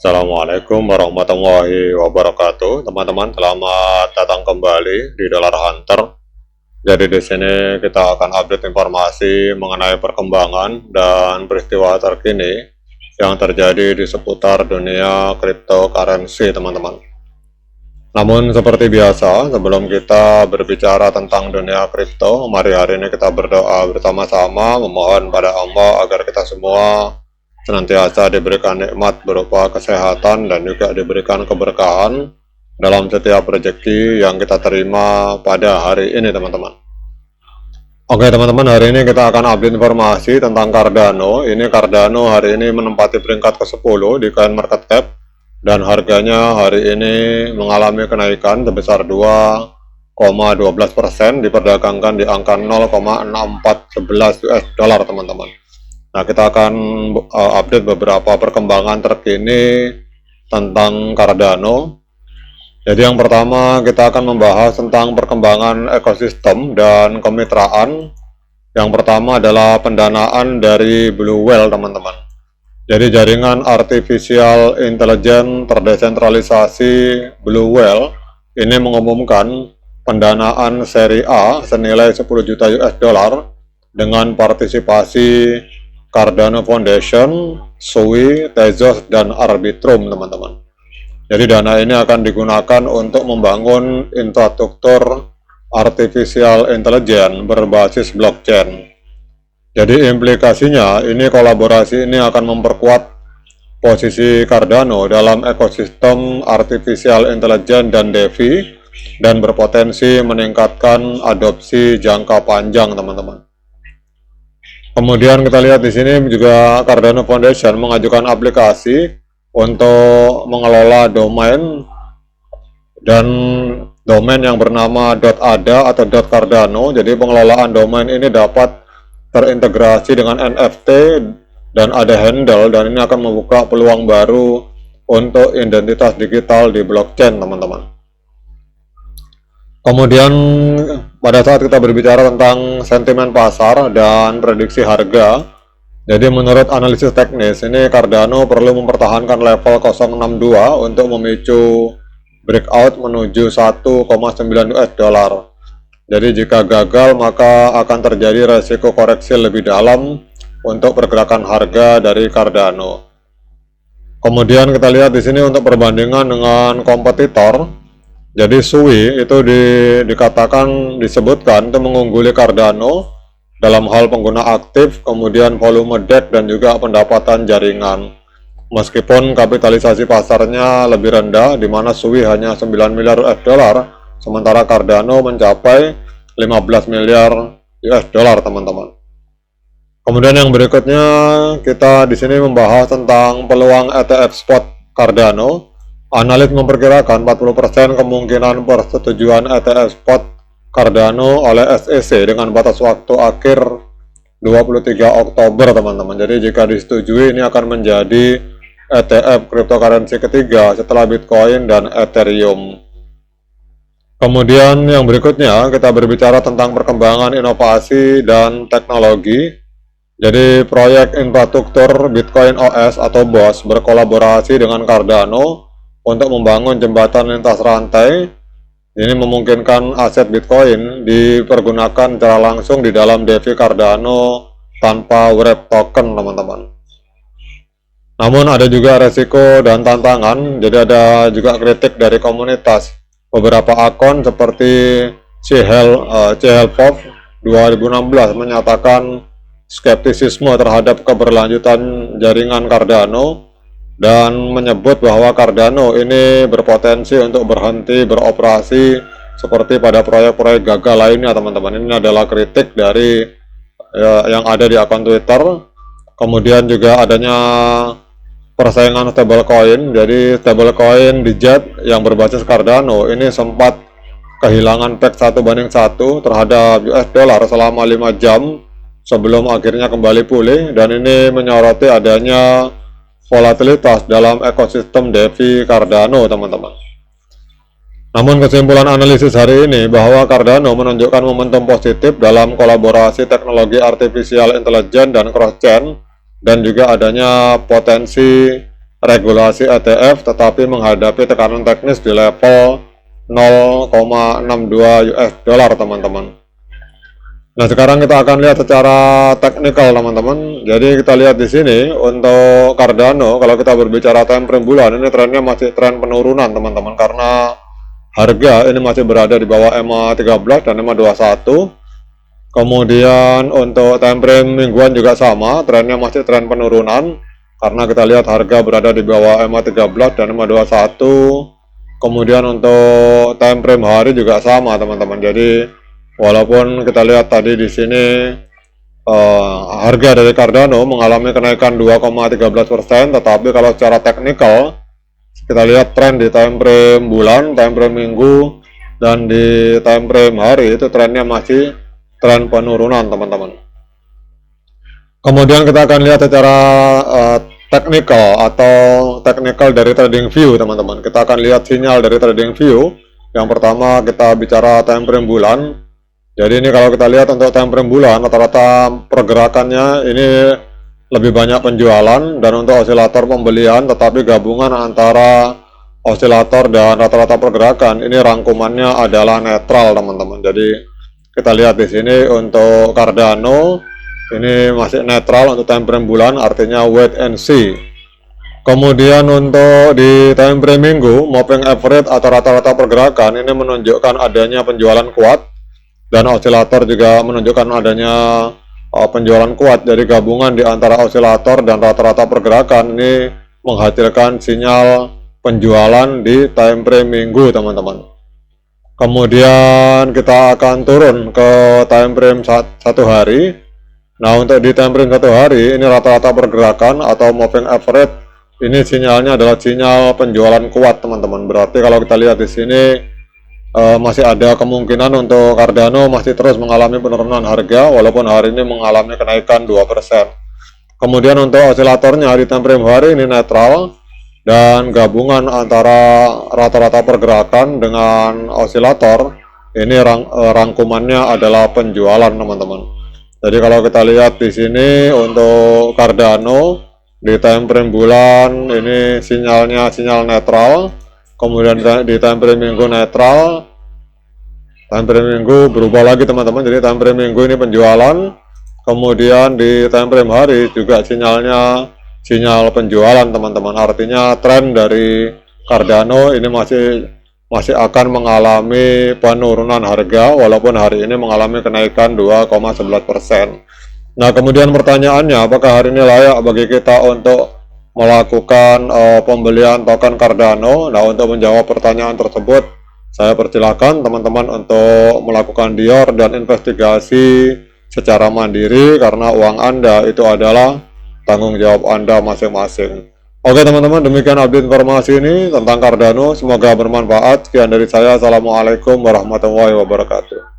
Assalamualaikum warahmatullahi wabarakatuh, teman-teman. Selamat datang kembali di Dollar Hunter. Jadi di sini kita akan update informasi mengenai perkembangan dan peristiwa terkini yang terjadi di seputar dunia cryptocurrency, teman-teman. Namun seperti biasa, sebelum kita berbicara tentang dunia kripto, mari hari ini kita berdoa bersama-sama memohon pada Allah agar kita semua senantiasa diberikan nikmat berupa kesehatan dan juga diberikan keberkahan dalam setiap rezeki yang kita terima pada hari ini, teman-teman. Oke teman-teman, hari ini kita akan update informasi tentang Cardano. Ini Cardano hari ini menempati peringkat ke-10 di CoinMarketCap dan harganya hari ini mengalami kenaikan sebesar 2,12%, diperdagangkan di angka 0,6411 US dollar, teman-teman. Nah, kita akan update beberapa perkembangan terkini tentang Cardano. Jadi yang pertama kita akan membahas tentang perkembangan ekosistem dan kemitraan. Yang pertama adalah pendanaan dari Blue Whale, teman-teman. Jadi jaringan artificial intelligence terdesentralisasi Blue Whale ini mengumumkan pendanaan seri A senilai 10 juta US dollar dengan partisipasi Cardano Foundation, Sui, Tezos, dan Arbitrum, teman-teman. Jadi dana ini akan digunakan untuk membangun infrastruktur artificial intelligence berbasis blockchain. Jadi implikasinya ini kolaborasi ini akan memperkuat posisi Cardano dalam ekosistem artificial intelligence dan DeFi dan berpotensi meningkatkan adopsi jangka panjang, teman-teman. Kemudian kita lihat di sini juga Cardano Foundation mengajukan aplikasi untuk mengelola domain dan domain yang bernama .ada atau .cardano. Jadi pengelolaan domain ini dapat terintegrasi dengan NFT dan ada handle, dan ini akan membuka peluang baru untuk identitas digital di blockchain, teman-teman. Kemudian pada saat kita berbicara tentang sentimen pasar dan prediksi harga, jadi menurut analisis teknis ini Cardano perlu mempertahankan level 062 untuk memicu breakout menuju 1,9 US dollar. Jadi jika gagal maka akan terjadi resiko koreksi lebih dalam untuk pergerakan harga dari Cardano. Kemudian kita lihat di sini untuk perbandingan dengan kompetitor. Jadi Sui itu disebutkan itu mengungguli Cardano dalam hal pengguna aktif, kemudian volume DEX dan juga pendapatan jaringan. Meskipun kapitalisasi pasarnya lebih rendah, di mana Sui hanya 9 miliar US dollar, sementara Cardano mencapai 15 miliar US dollar, teman-teman. Kemudian yang berikutnya kita di sini membahas tentang peluang ETF spot Cardano. Analis memperkirakan 40% kemungkinan persetujuan ETF spot Cardano oleh SEC dengan batas waktu akhir 23 Oktober, teman-teman. Jadi jika disetujui ini akan menjadi ETF cryptocurrency ketiga setelah Bitcoin dan Ethereum. Kemudian yang berikutnya kita berbicara tentang perkembangan inovasi dan teknologi. Jadi proyek infrastruktur Bitcoin OS atau BOS berkolaborasi dengan Cardano untuk membangun jembatan lintas rantai. Ini memungkinkan aset Bitcoin dipergunakan secara langsung di dalam DeFi Cardano tanpa wrap token, teman-teman. Namun ada juga resiko dan tantangan. Jadi ada juga kritik dari komunitas. Beberapa akun seperti CHL 2016 menyatakan skeptisisme terhadap keberlanjutan jaringan Cardano dan menyebut bahwa Cardano ini berpotensi untuk berhenti beroperasi seperti pada proyek-proyek gagal lainnya, teman-teman. Ini adalah kritik dari yang ada di akun Twitter. Kemudian juga adanya persaingan stablecoin. Jadi stablecoin DJET yang berbasis Cardano ini sempat kehilangan peg 1:1 terhadap US dollar selama 5 jam sebelum akhirnya kembali pulih, dan ini menyoroti adanya volatilitas dalam ekosistem DeFi Cardano, teman-teman. Namun kesimpulan analisis hari ini bahwa Cardano menunjukkan momentum positif dalam kolaborasi teknologi artificial intelligence dan cross-chain, dan juga adanya potensi regulasi ETF tetapi menghadapi tekanan teknis di level 0,62 US dollar teman-teman. Nah, sekarang kita akan lihat secara teknikal teman-teman. Jadi kita lihat di sini untuk Cardano, kalau kita berbicara time frame bulan, ini trennya masih tren penurunan teman-teman, karena harga ini masih berada di bawah EMA 13 dan EMA 21. Kemudian untuk time frame mingguan juga sama, trennya masih tren penurunan, karena kita lihat harga berada di bawah EMA 13 dan EMA 21. Kemudian untuk time frame hari juga sama teman-teman. Jadi walaupun kita lihat tadi di sini harga dari Cardano mengalami kenaikan 2,13%, tetapi kalau secara teknikal kita lihat tren di time frame bulan, time frame minggu, dan di time frame hari itu trennya masih tren penurunan teman-teman. Kemudian kita akan lihat secara technical dari trading view teman-teman. Kita akan lihat sinyal dari trading view. Yang pertama kita bicara time frame bulan. Jadi ini kalau kita lihat untuk time frame bulan, rata-rata pergerakannya ini lebih banyak penjualan, dan untuk osilator pembelian, tetapi gabungan antara osilator dan rata-rata pergerakan ini rangkumannya adalah netral teman-teman. Jadi kita lihat di sini untuk Cardano ini masih netral untuk time frame bulan, artinya wait and see. Kemudian untuk di time frame minggu, moving average atau rata-rata pergerakan ini menunjukkan adanya penjualan kuat, dan osilator juga menunjukkan adanya penjualan kuat. Jadi gabungan di antara osilator dan rata-rata pergerakan ini menghasilkan sinyal penjualan di time frame minggu teman-teman. Kemudian kita akan turun ke time frame satu hari. Nah, untuk di time frame satu hari ini rata-rata pergerakan atau moving average ini sinyalnya adalah sinyal penjualan kuat teman-teman. Berarti kalau kita lihat di sini masih ada kemungkinan untuk Cardano masih terus mengalami penurunan harga, walaupun hari ini mengalami kenaikan 2%. Kemudian untuk osilatornya di time frame hari ini netral, dan gabungan antara rata-rata pergerakan dengan osilator ini rangkumannya adalah penjualan teman-teman. Jadi kalau kita lihat di sini untuk Cardano di time frame bulan ini sinyalnya sinyal netral, kemudian di time frame minggu netral, time frame minggu berubah lagi teman-teman. Jadi time frame minggu ini penjualan, kemudian di time frame hari juga sinyalnya sinyal penjualan teman-teman. Artinya tren dari Cardano ini masih akan mengalami penurunan harga, walaupun hari ini mengalami kenaikan 2,11%. Nah, kemudian pertanyaannya, apakah hari ini layak bagi kita untuk melakukan pembelian token Cardano? Nah, untuk menjawab pertanyaan tersebut, saya persilahkan teman-teman untuk melakukan dior dan investigasi secara mandiri, karena uang Anda itu adalah tanggung jawab Anda masing-masing. Oke teman-teman, demikian update informasi ini tentang Cardano. Semoga bermanfaat. Sekian dari saya. Assalamualaikum warahmatullahi wabarakatuh.